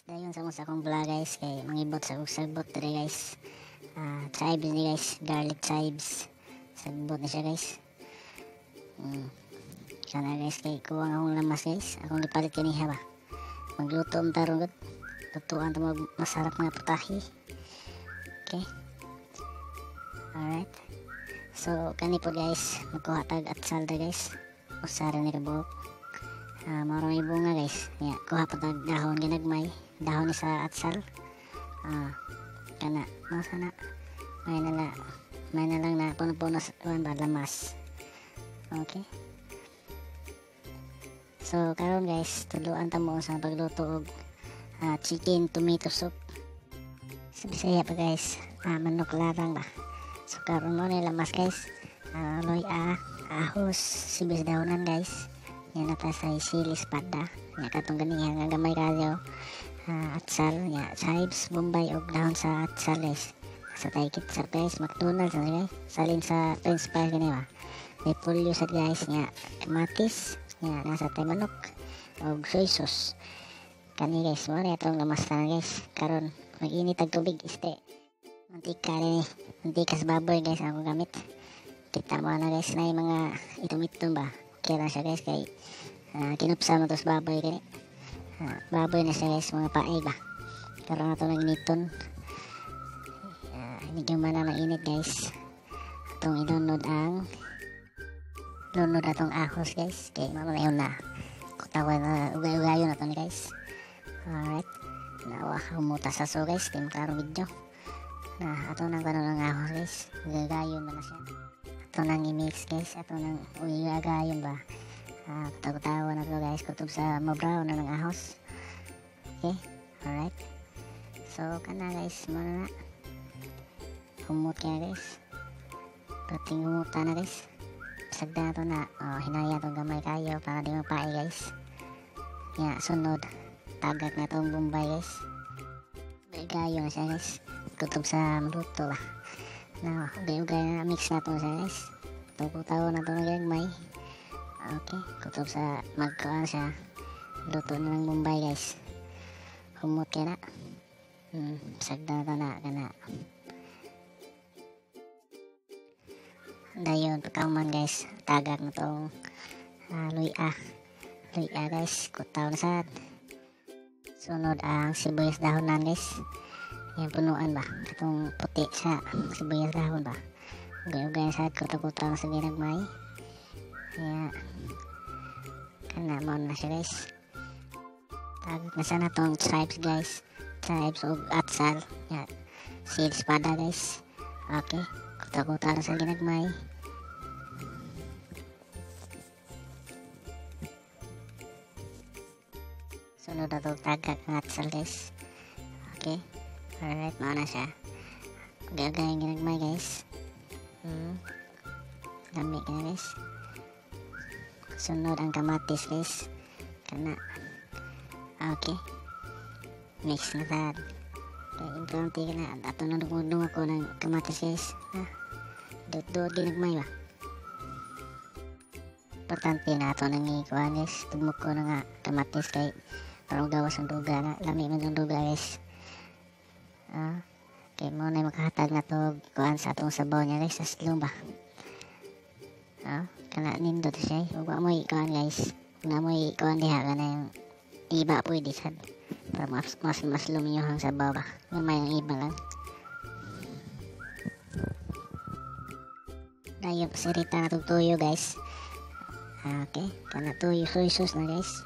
Dayon sa akong vlog guys kay mangibot sa sagbot diri guys. Chives ni guys, garlic chives. Sagbot na siya guys. Kana guys kay kuwang akong lamas guys. Akong gipalit kaniha ba. Magluto ang tarong gud. Lutuan ta masarap nga putahe. Okay. Alright. So kani po guys, magkuha tag atsal diri guys. Usara ni kabuok. Maro may bunga guys. Ya, kuha pa tag dahon ginagmay. Dahon ni sa atsal. Kana masa na may na lang na puno-puno sa kuan ba lamas. Okay. So karon guys, tuluan ta mo sa pagluto og chicken tomato soup. Sa Bisaya pa guys, manok larang ba. So karon mo ni lamas guys. Loy ahos, sibis dahonan guys. Yan na ta sa sili espada. Nya katong ganiha nga gamay kayo. Atsal, nya chives, bombay og dahon sa atsal guys. Sa taykit sa guys, McDonald's na guys. Salin sa French fries gani ba. May pulyo sa guys, nya kamatis, nya nasa tay manok og soy sauce. Kani guys, mo ni atong lamas na guys. Karon mag-init ang tubig iste. Mantika ni, mantika sa baboy guys ako gamit. Kita mo na guys na yung mga itom-itom ba. Kaya lang siya guys kay kinupsa mo tos baboy kani. Baboy na siya guys, mga paay ba. Karon na ito nang initon. Hindi man na init guys. Itong ilunod atong ahos guys. Kaya mamamayaw na. Kutawan na ugay-ugayo na ito guys. Alright. Nawa humuta sa so guys. Kaya makarong video. Ato nang kanon ng ahos guys. Ugay-ugayon na siya. Ato nang i-mix guys. Ato nang ugay-ugayon ba. Kutawa na ito guys. Kutob sa mabraw na ng ahos. Okay. Alright. So kana guys. Muna na. Humut kaya guys. Prating humuta na guys. Sagda na ito na. Hinaya itong gamay kayo. Para di mapae guys. Sunod. Tagak na itong bombay guys. Ugay-ugayo na siya guys. Kutob sa maluto ba. Ugay-ugay na mix na ito siya guys. Kutawa na ito na gagmay. Okay, kutob sa magkaan siya. Luto na ng bombay guys. Humut kaya na. Sagda na kana. Dayon pagkauman guys. Tagak na tong luya guys. Kutaw na sad. Sunod ang sibuyas dahonan guys. Yan punuan ba. Itong puti sa sibuyas dahon ba. Ugay-ugay sad. Kutaw na sa ginagmay. Kana mo na siya guys. Tagak na sana tong chives guys. Chives o atsal. Sili espada guys. Okay. Kuta-kuta na sa ginagmay. Sunod na tong tagak ng atsal guys. Okay. Alright. Mo na siya. Gagay ang ginagmay guys. Lami ka na guys. Sunod ang kamatis guys. Kana. Okay. Mix na sad. Okay, importante ka na. Ato na dumudong ako ng kamatis guys. Doot-doot ginagmay ba. Importante na ato nang ikuhan guys. Tumok ko na nga kamatis kay parang gawas ang duga na. Lami man ang duga guys. Okay, muna makahatag na to kuhan sa atong sabaw niya guys. Sa slum ba. Kana nindot siya. Huwag mo ikuhan guys. Huwag mo ikuhan diha ka na yung iba pwede sad. Para mas luminyo hang sabaw ba. Gamay ang iba lang. Dayo pasirita na itong tuyo guys. Okay. Kana tuyo soy sauce na guys.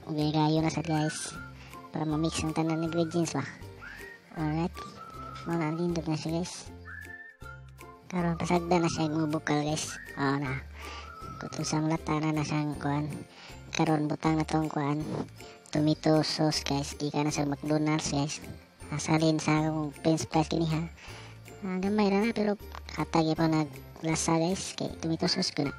Ugay-gayo na sad guys. Para mamix ang tanan ingredients ba. Alright. Mga nindot na siya guys. Karon pasagda na siya mubukal guys. Na. Kutong sa malata na siyang kuhan. Karon butang na tong kuhan. Tomato sauce guys. Gika na sa McDonald's guys. Salin sa akong French fries kini ha. Gamay na pero katagi pa naglasa guys. Kay tomato sauce ko na.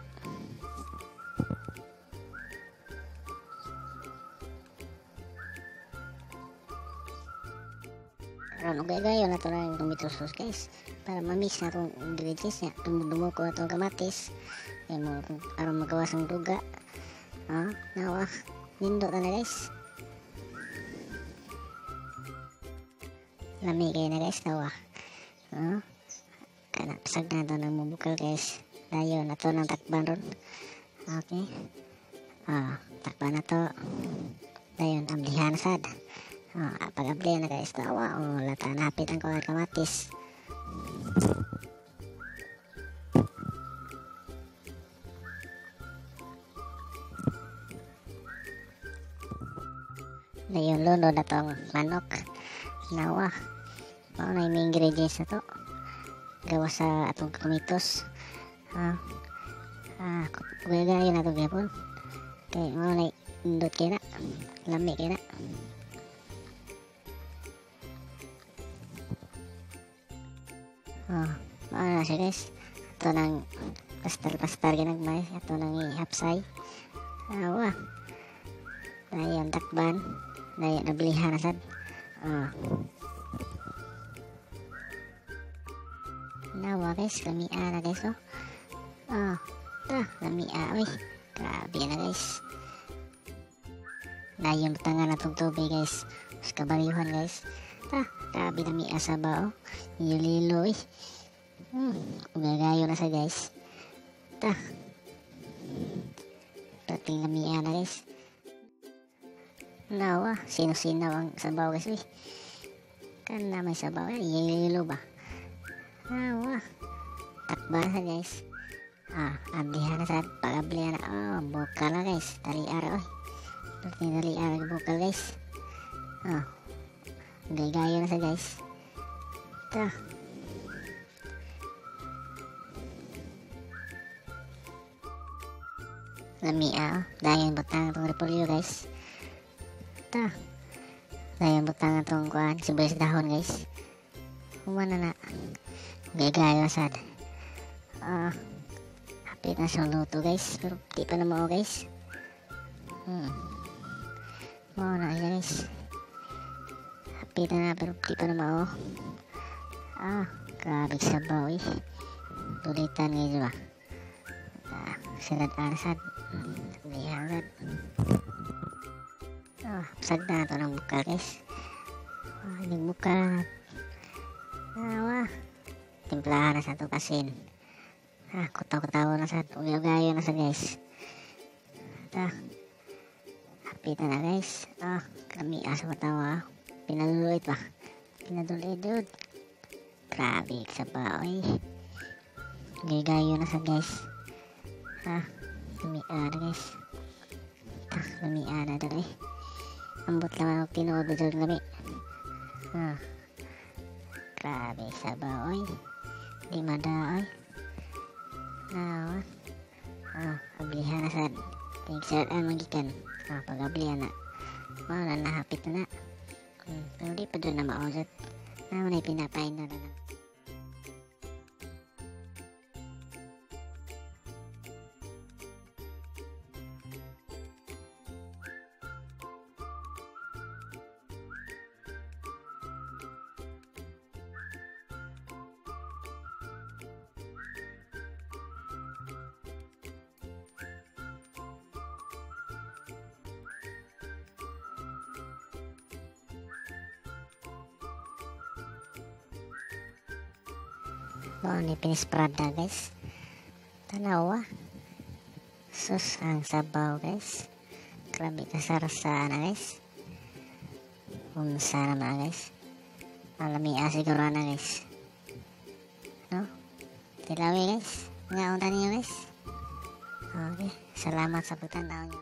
Karon ugay-gayo na ito na yung tomato sauce guys. Para mamix na itong ingredients niya. Dumudumo ko na itong kamatis. Para magawas ang duga. Nawa. Nindot na guys. lami kayo na guys daw kana pasag na ito ng mubukal guys. Dayon na to ng takban ron. Okay, takban na to. Dayon ablihan sad. Pag ablihan na guys dawa lata napit ang kamatis. Dayon lunod na tong manok. Nawa mao na yung ingredients na to gawa sa atong kumitos. Gaya na to gapon kay mao na indot kay na lami kay na. Mao na siya guys. Ito nang pastar ginagmay. Ito nang ihapsay. Dayon takban. Dayon nabilihan na sad. Nawa guys, lamia na guys lamia uy. Grabe na guys. Dayon butangan na tong tubig guys. Mas kabaryuhan guys. Grabe lamia sa bao. Nililo uy. Ugagayo na sa guys. Dating lamia na guys. Nawa, sino-sino ang sabaw guys uy. Kan na may sabaw yelo ba. Nawa. Takban sa guys. Ablihan na sa pag-ablihan na. Bukal na guys. Taliara oy. Taliara bukal guys. Gagayo na sa guys. Lamia dayon butang itong repolyo guys. Dayon butang itong kuhan sibuyas dahon guys. Humana na gagayo na sad. Hapit na siyang luto guys. Pero di pa na mao guys. Mao na siya guys. Hapit na pero di pa na mao. Grabe sabaw eh. Tulitan guys ba. Salad arsad. Liharad. Pasag na ito ng bukal guys. Nagbukal na. Timplahan na sa ito kasin. Kutaw-kutaw na sa ito. Ugayo na sa guys. Hapit na guys. Kami asa matawa. Pinalulit ba? Pinalulit dude. Grabe sa baoy. Gagayo na sa guys. Lami na guys. Lami na dali. Ambot lang ang tinuod dito lami. Grabe sa baoy. Di madaoy. Ablihan na sad. Tigsaan magikan. Pag-ablihan na. Mao na nahapit na. Pero di pa doon na mausat. Naman ay pinapain na lang. Ni pinisprad na guys. Tanawa. Sus ang sabaw guys. Grabe kasarasa na guys. Unsa na guys. Alami siguro na guys. No? Tilawi guys. Ngaon ta niyo guys. Okay. Salamat sa pagtanaw niyo.